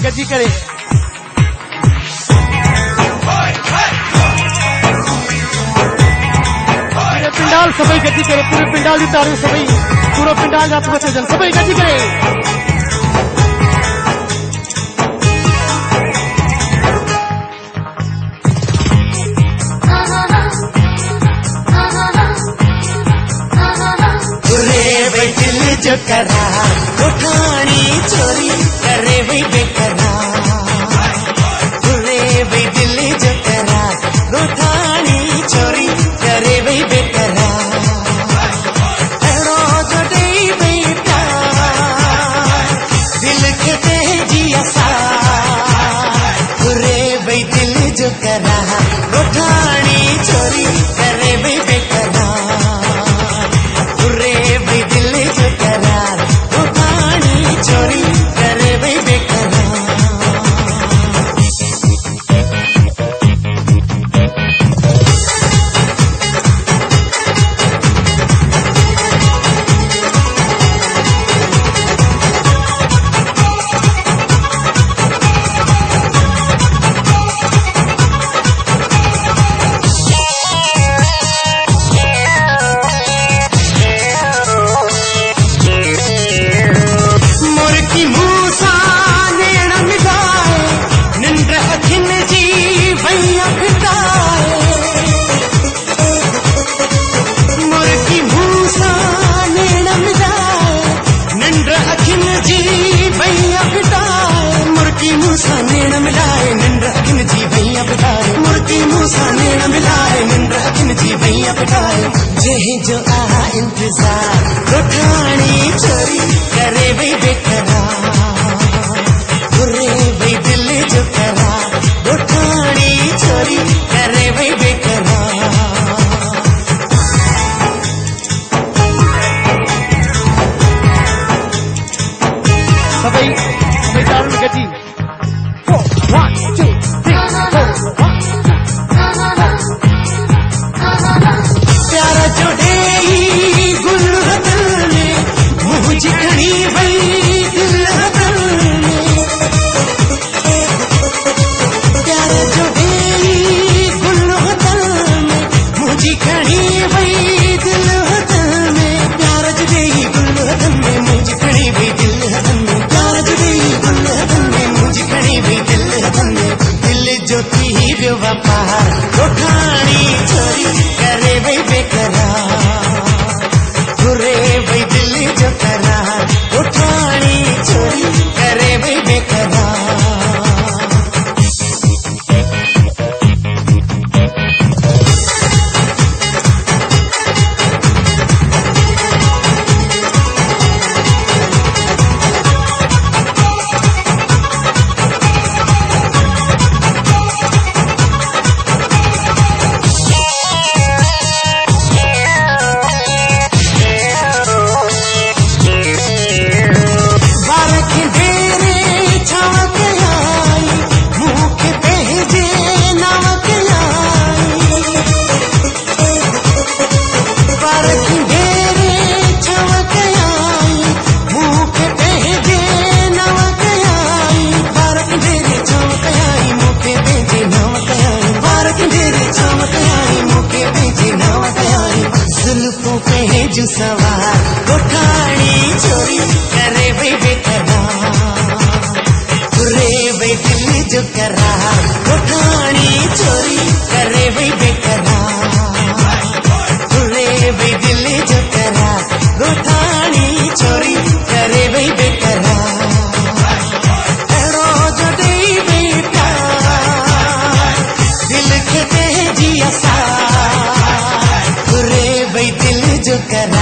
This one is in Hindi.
गजी करे पूरे पिंडाल सबै गजी करे पूरे पिंडाल की तारीफ सबै पूरा पिंडाल जात बचे जन सबै गजी करे जो करा उठानी चोरी करे वही बेकरार रे वही दिल जो करा उठानी चोरी करे वही बेकरार रोज दे बेटा दिल के दे जिया सा रे वही दिल जो करा उठानी चोरी करे वही बेकरार रे वही दिल जो चोरी करे वही बेकरार जही जो आहा इंतजार उठानी चोरी करे वही बेकरार रे वही दिल जो करा उठानी चोरी करे वही बेकरार सबै सबै तारुण गजी 1 2 3 4 प्यारा जोड़े गुल हदल में मुझे खड़ी वही दिल हदल में प्यारा जोड़े गुल हदल में मुझे खड़ी वही दिल हदल में प्यारा जोड़े गुल हदल में मुझे खड़ी वही दिल हदल में प्यारा जोड़े गुल हदल में मुझे खड़ी वही दिल हदल में दिल जो थी बेवफार उठानी चोरी करे वही बेकरार रे वही दिल जो करा उठानी चोरी करे वही बेकरार जो सवार उठानी चोरी करे वही बेकरार रे वही दिल जो करा उठानी चोरी करे वही बेकरार रे वही दिल जो करा उठानी चोरी करे वही बेकरार रोज दे बेटा दिल के दे जिया सा रे वही दिल जो करा